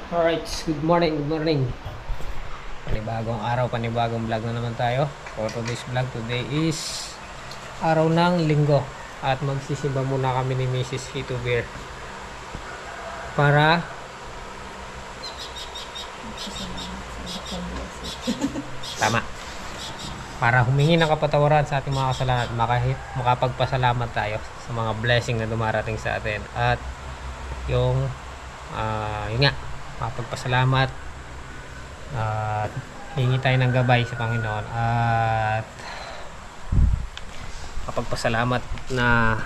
Alright, good morning, good morning. Panibagong araw, panibagong vlog na naman tayo. For today's vlog, today is araw ng linggo. At magsisimba muna kami ni Mrs. Hito Bear para tama, para humingi ng kapatawaran sa ating mga kasalanan at makapagpasalamat tayo sa mga blessing na dumarating sa atin. At yung yun nga, makapagpasalamat at hingi tayo ng gabay sa Panginoon at kapagpasalamat na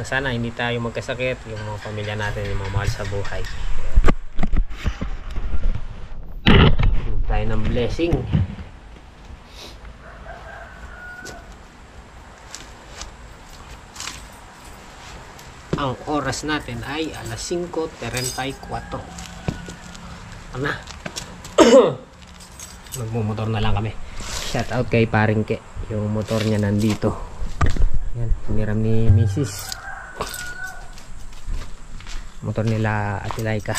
sana hindi tayo magkasakit, yung mga pamilya natin, yung mga mahal sa buhay. Hingi tayo ng blessing. Ang oras natin ay alas 5:34. Ano? Magmumotor na lang kami. Shout out kay Paringke. Yung motor niya nandito. Yan, piniram ni Mrs. Motor nila Ate Laika.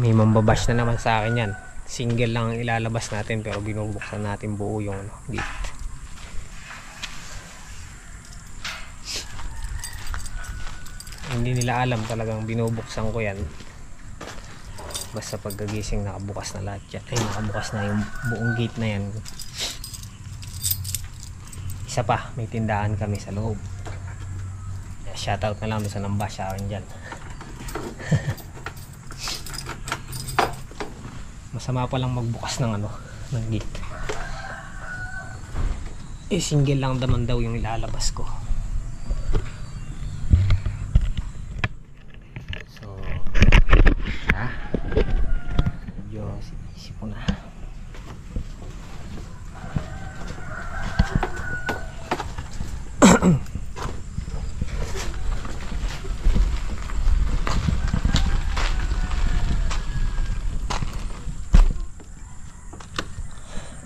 May mambabash na naman sa akin yan. Single lang ang ilalabas natin pero binubuksan natin buo yung gift. Hindi nila alam, talagang binubuksan ko yan. Basta pagkagising nakabukas na lahat yan. Ay, nakabukas na yung buong gate na yan. Isa pa, may tindahan kami sa loob. Shoutout na lang doon sa nambash sa akin dyan. Masama pa lang magbukas ng ng gate. Single lang naman daw yung ilalabas ko. So, medyo sipon na.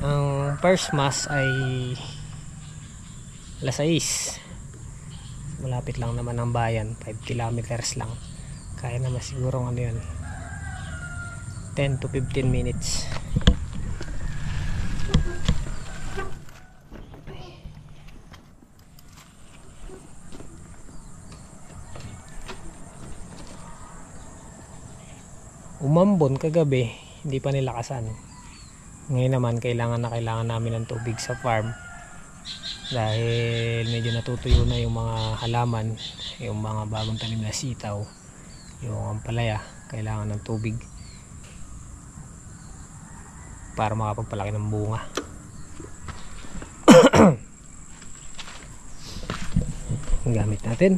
Ang first mass ay alas 6. Malapit lang naman ang bayan, 5 kilometers lang. Kaya naman siguro yun, 10 to 15 minutes. Umambon kagabi, hindi pa nilakasan. Ngayon naman kailangan namin ng tubig sa farm dahil medyo natutuyo na yung mga halaman, yung mga bagong tanim na sitaw, yung ampalaya. Kailangan ng tubig para makapagpalaki ng bunga. Ang gamit natin,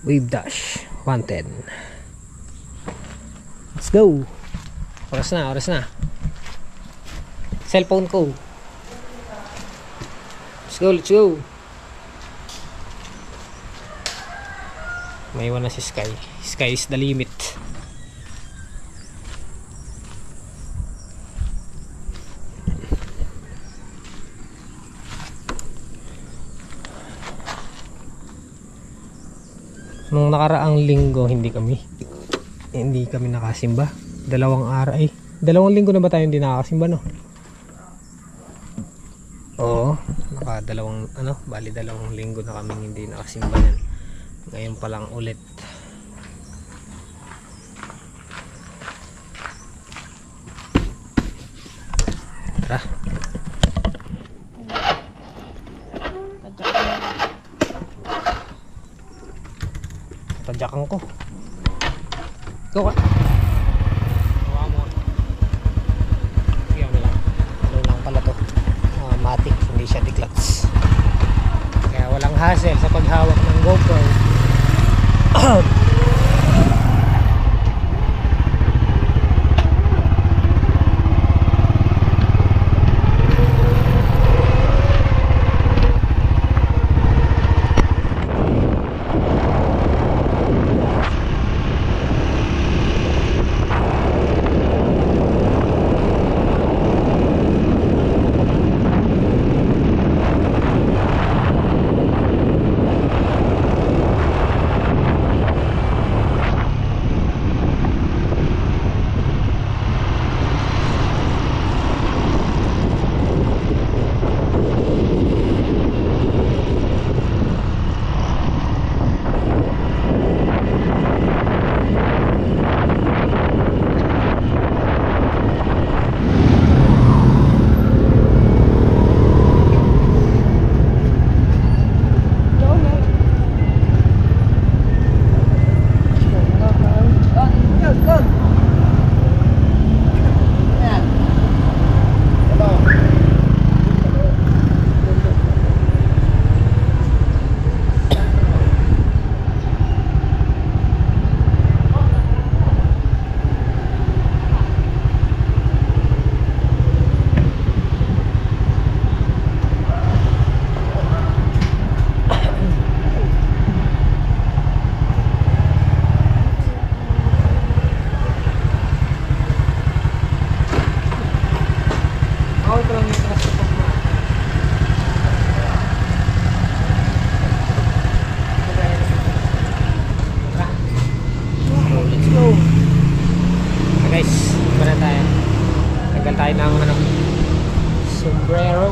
Wave Dash 110. Let's go. Oras na cellphone ko. Let's go. May iwan na si Sky. Sky is the limit. Nung nakaraang linggo hindi kami nakasimba. Dalawang linggo na ba tayo hindi nakasimba, no? Oo, bali 2 linggo na kami hindi nakasimba yan. Ngayon pa lang ulit. Tara. Tadyakan ko. Go ka. Hawa mo. Sige mo lang. Ano lang pala to. Matic, hindi siya declutch. Kaya walang hassle sa paghawak ng GoPro. tayo ng ano, sombrero.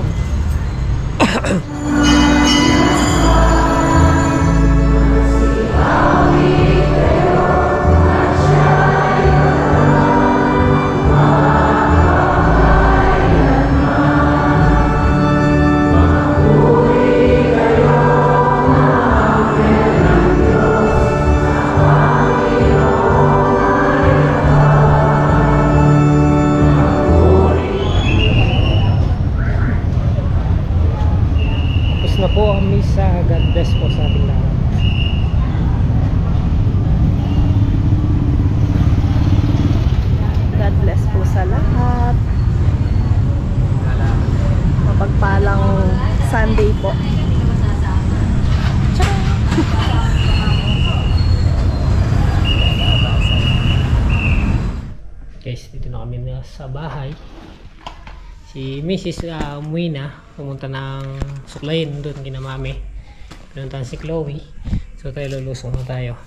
Na po ang misa. God bless po sa ating lahat. God bless po sa lahat. Mapagpalang Sunday po. Guys, dito na kami na sa bahay. Si Mrs. umuwi na, pumunta ng suklayin doon kina mami. Pinuntahan si Chloe. So tayo lulusong na tayo.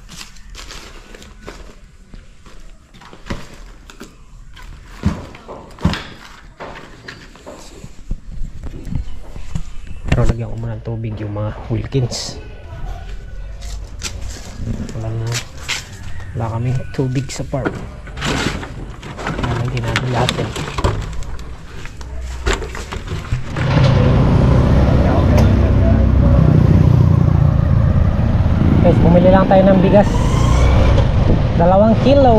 Pero lagyan ko muna ng tubig yung mga Wilkins. Wala kaming tubig sa farm. Lalagyan natin lahat yan. Guys, bumili lang tayo ng bigas 2 kilo.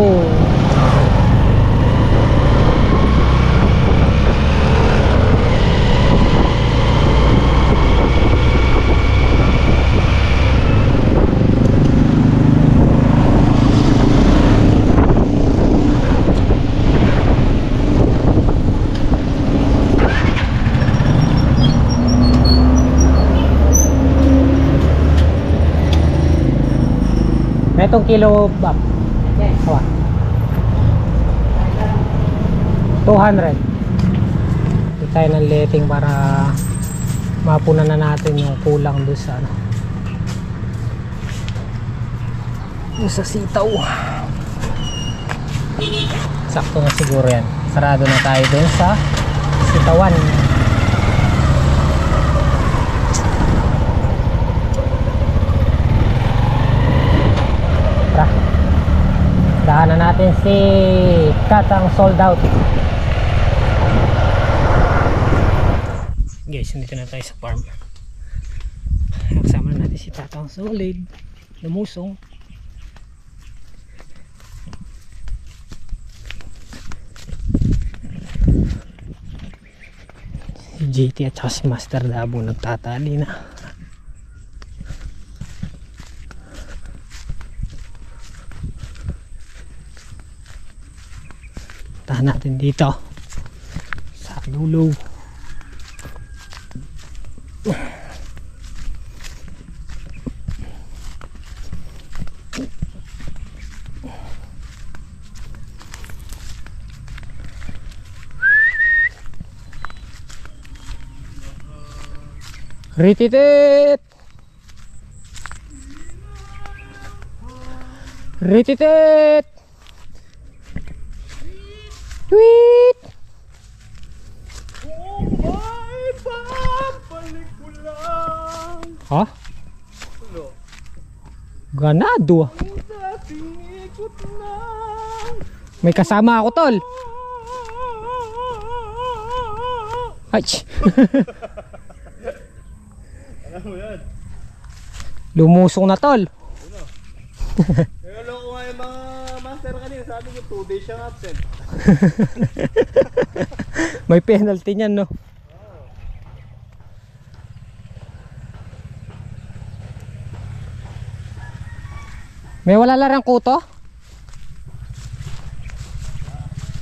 Itong kilo bab. Awa. 200. Ito tayo ng letting para mapunan na natin yung kulang doon sa ano. Doon sa sitaw. Sakto na siguro yan. Sarado na tayo doon sa sitawan. Dahanan natin si Katang sold out. Guys, nandito na tayo sa farm. Kasama na natin si Tatang Solid, lumusong. Si JT at si Master Dabo nagtatali na. Tahan natin dito sa lulo. Rititit! Rititit! Tweet! Oh my, babalik ko lang. Ha? Ano? Ganado ah. Ang dating ikot lang. May kasama ako, tol. Ay! Alam mo yan? Lumusong na, tol. Eh, alam ko nga yung mga master kanina. Sabi ko 2 days siyang absent. May penalty niyan, no? May wala larang kuto?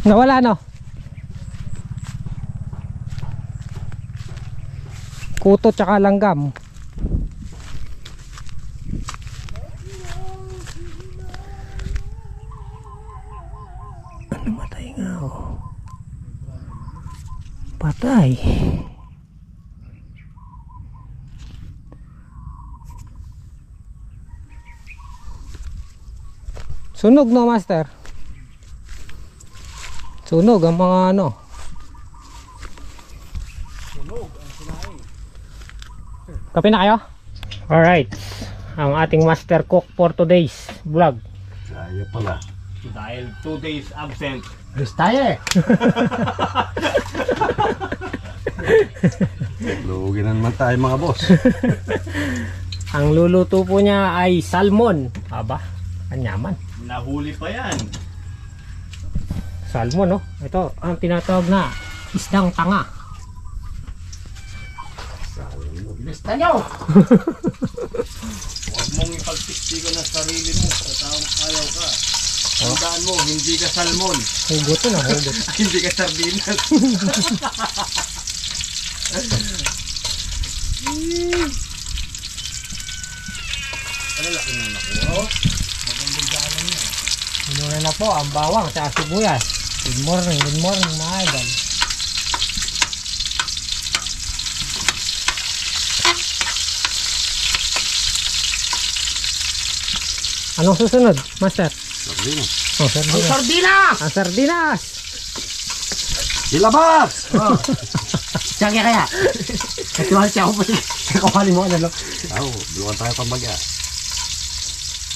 Nawala, no? Kuto tsaka langgam. Namatay nga ako. Patay. Sunog, no, master? Sunog ang mga ano, Kape na kayo? Alright. Ang ating master cook for today's vlog. Kaya pala. Dahil 2 days absent. Alis tayo eh. Lugi na naman tayo mga boss. Ang luluto po niya ay salmon. Aba, kanyaman. Nahuli pa yan. Salmon, no? Ito, ang tinatawag na isdang tanga. Alis tayo. Huwag mong ipagsiksikan ng sarili mo sa taong ayaw ka. Tandaan mo, hindi ka salmon. Hugot na, hugot. Hindi ka sardinas. Ano laki nung nakuha? Oh, magandang daanan niya. Inuna na po ang bawang sa sibuyas. Good morning mga idol. Anong susunod, Master? Sardinas. Oh, sardinas. Sardinas! Ang sardinas! Ilabas! Oh. Siyang kaya. Katuhan siya ako pa siya. Kakawali mo ano. Oo, buwan tayo pambaga.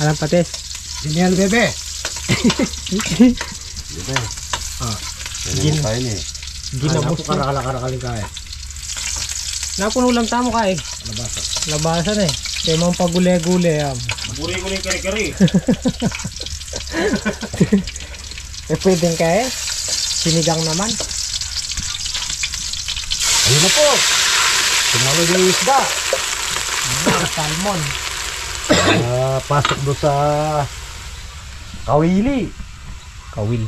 Alam patis. Dinihan bebe. Dito. Ah. Yan mo tayo niya. Ginamos Ako na. karakali kaya. Napuno lang tamo ka eh. Labasa. Labasan eh. Kaya mga pagule-gule. Buri ko na yung kari-kari. Eh pwedeng ka eh. Sinigang naman. Ayun na po. Tumalog yung isda. Salmon. Pasok doon sa Kawili. Kawil.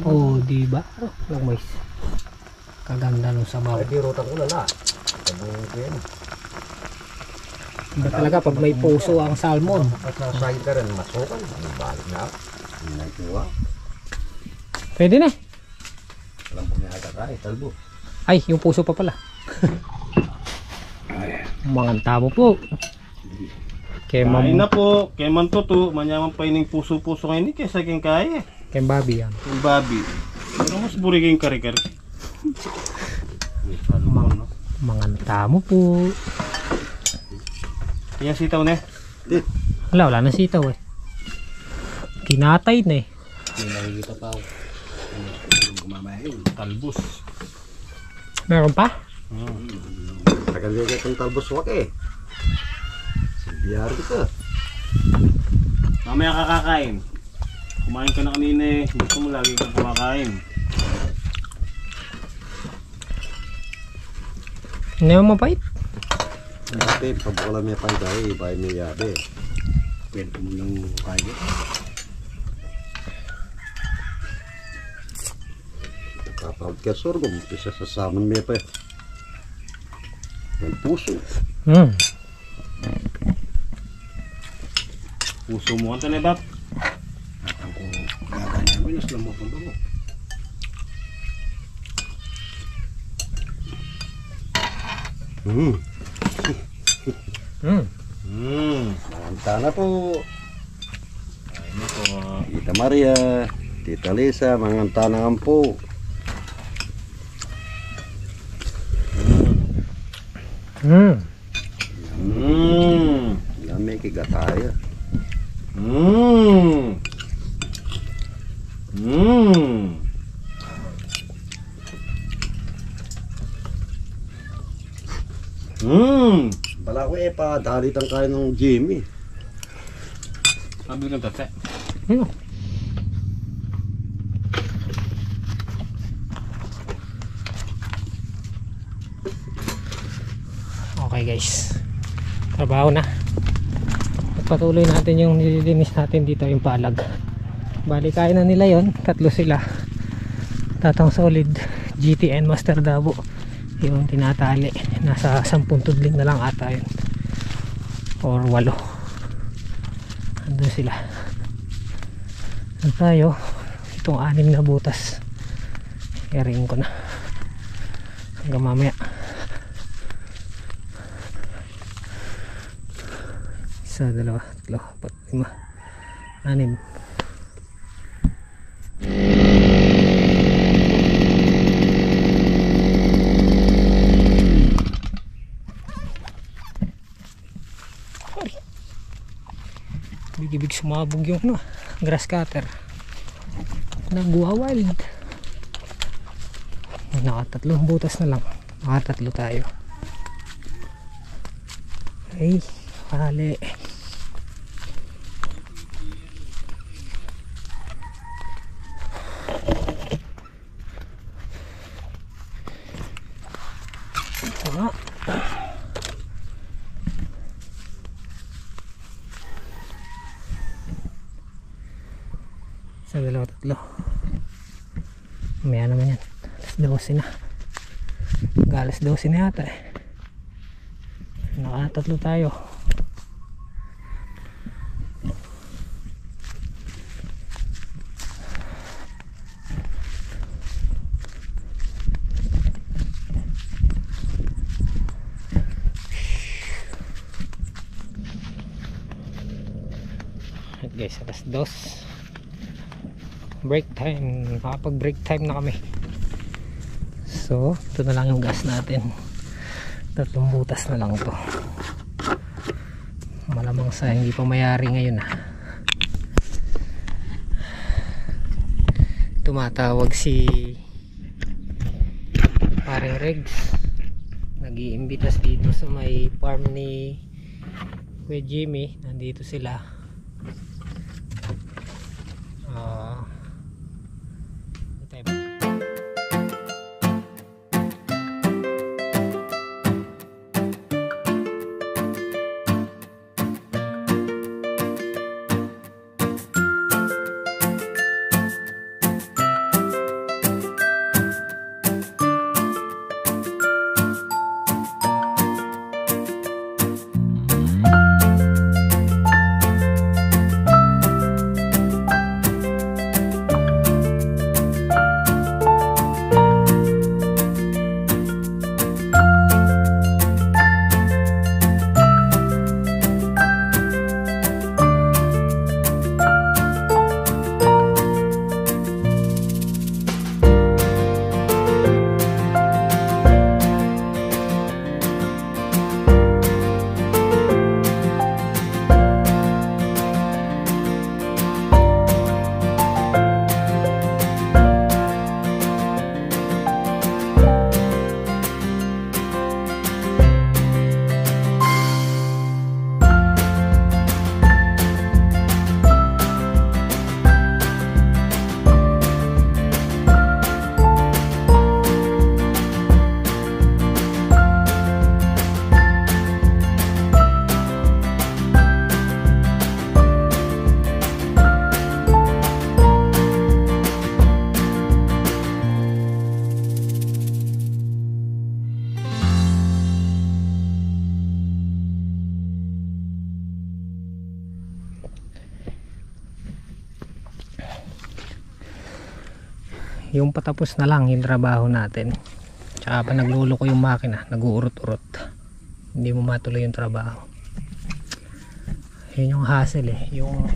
Oh, di ba? Lang mais. Kaganda nung sabaw. Ay, birutan ko na na. Iba talaga pag may puso ang salmon. At nasahid ka rin, masukan. Balik na. Nakuha. Pwede na. Alam ko niya agad ay, talbo. Ay, yung puso pa pala. Manganta mo po. Kay Kain Mam, na po. Kay Mantuto. Manyaman pa ining puso-puso ngayon ni kaysa kayong kaya. kay Bobby yan. Yung Bobby. Pero mas buri kayong kari-kari. Manganta mo po. Yan sitaw na. Wala na sitaw eh. Kinatay na eh. May nakikita pa ako. Gumamahin. Talbos. Meron pa? Tagal niya itong talbos wak eh. Biyar kita. Mamaya kakakain. Kumain ka na kanina eh. Gusto mo lagi kang kumakain. Hindi mo mapait. Dati, pabukala may pangkay, bahay may yabe. Pwede mo lang kaya. Kapag ka sorghum, isa sa saman may pa. May puso. Puso mo ang tanay, Bap. Ang kung gaganyan mo, naslam mo kung mo. Manta na po. Ay, na po. Tita Maria, Tita Lisa, manganta na nga po. Lami kigataya. Bala ko eh pa, dalitan kayo ng Jimmy. Sabi ng tate. Okay guys. Trabaho na. Patuloy natin yung nililinis natin dito yung palag. Bali kaya na nila yon. Tatlo sila. Tatang Solid, GTN, Master Dabo. Yung tinatali. Nasa 10 tudling na lang ata yun. Or 8. Andun sila. Andun tayo. Itong 6 na butas. I-ring ko na. Hanggang mamaya. Isa, dalawa, tatlo, apat, 5, 6. Ay. Bigibig sumabog yung ano, grass cutter. Nagbuha wild. Nakatatlong butas na lang. Nakatatlo tayo. Ay, hali. Ito nga. Sa dalawa, tatlo. Maya naman yan. Alas 12 na. Alas 12 na yata eh. Nakatatlo tayo. At guys, alas 2. Break time. Nakapag break time na kami. So ito na lang yung gas natin. 3 butas na lang to. Malamang sa hindi pa mayari ngayon Tumatawag si paring Regs. Nag-iimbitas dito sa may farm ni Kuya Jimmy. Nandito sila. Yung patapos na lang yung trabaho natin. Tsaka pa naglulo ko yung makina, nag-uurot-urot. Hindi mo matuloy yung trabaho. Yun yung hassle eh. Yung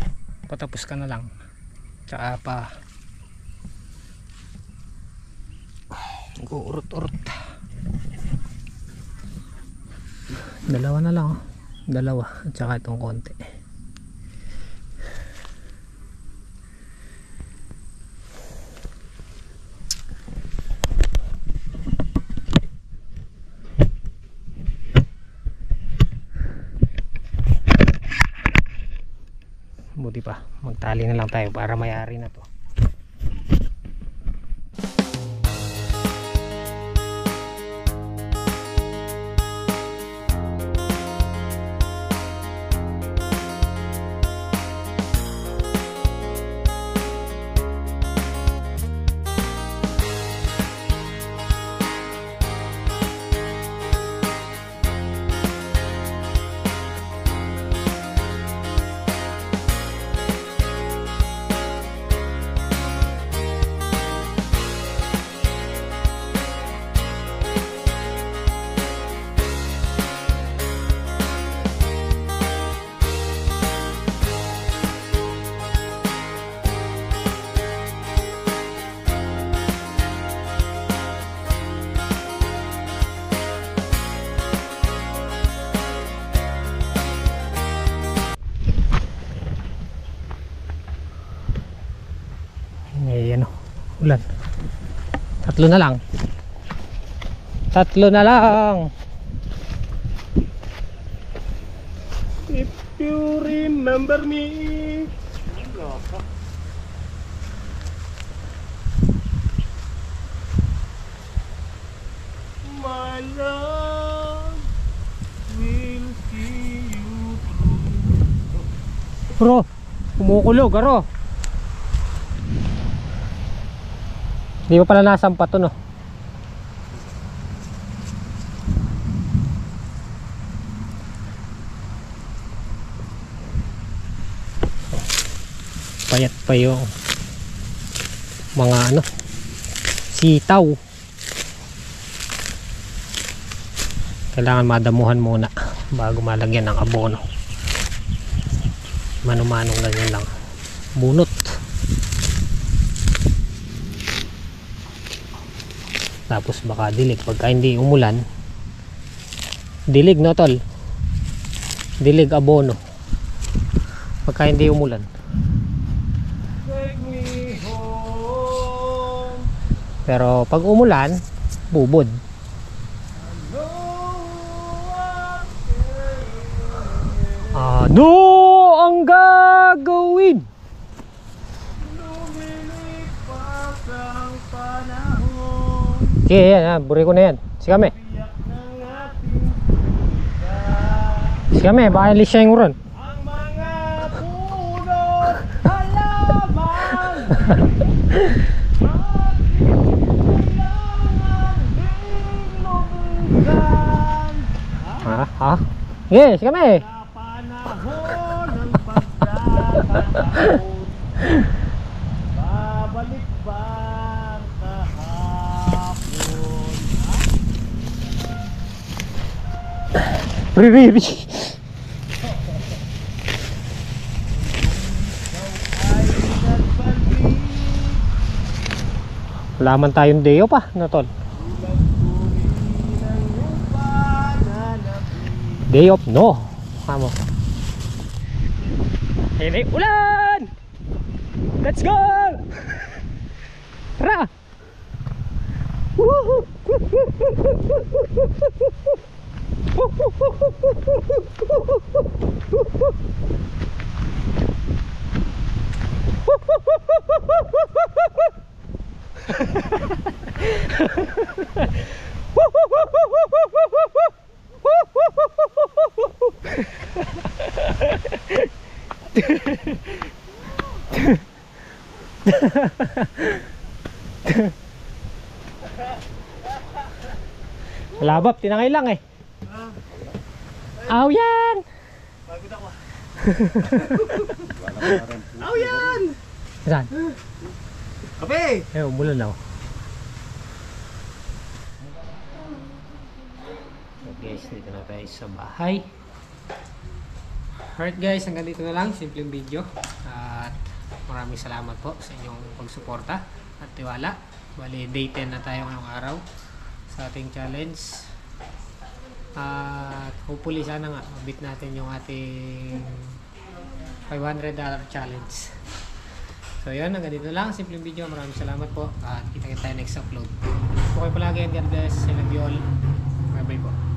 patapos ka na lang. Tsaka pa nag-uurot-urot. Dalawa na lang. Dalawa. At saka itong konti. Buti pa, magtali na lang tayo para mayari na to. Ulan. Tatlo na lang. Tatlo na lang. If you remember me. My love will see you through. Bro, kumukulog, aro. Di ba pala nasampa to, no? Payat pa yung mga ano, sitaw. Kailangan madamuhan muna bago malagyan ng abono. Mano-manong ganyan lang, bunot. Tapos baka dilig pagka hindi umulan. Dilig, no tol? Dilig abono pagka hindi umulan. Take me home. Pero pag umulan, bubod. Ano ang gagawin? Lumilipas ang panahon. Okay, yan, buri ko na yan. Sikame. Tiyak ng ating buhay. Sikame, baka ilis siya yung uron. Ang mga punot halaman. Ha? Okay, sikame. Sa panahon ng pagkakataon, babalik ba ang kahapon? Riri. Ay nagbalik, Wala man tayong deo pa, no tol? ulang turi ng iyong pananapin. Day off, no. Kamo. Hey, ulan! Let's go! Tara! Woohoo! Labap, tinangay lang eh. Aw yan! Pagod ako. Aw yan! Saan? Kape! Eh, umulan na ako. So guys, dito na tayo sa bahay. Alright guys, hanggang dito na lang. Simpleng video. At maraming salamat po sa inyong pagsuporta at tiwala. Bali, day 10 na tayo ngayong araw sa ating challenge. At hopefully sana nga mabit natin yung ating $500 challenge. So yun, hanggang dito lang. Simpleng video. Maraming salamat po. At kita-kita tayo next upload. Okay palagi and God bless. I love you all. Bye bye po.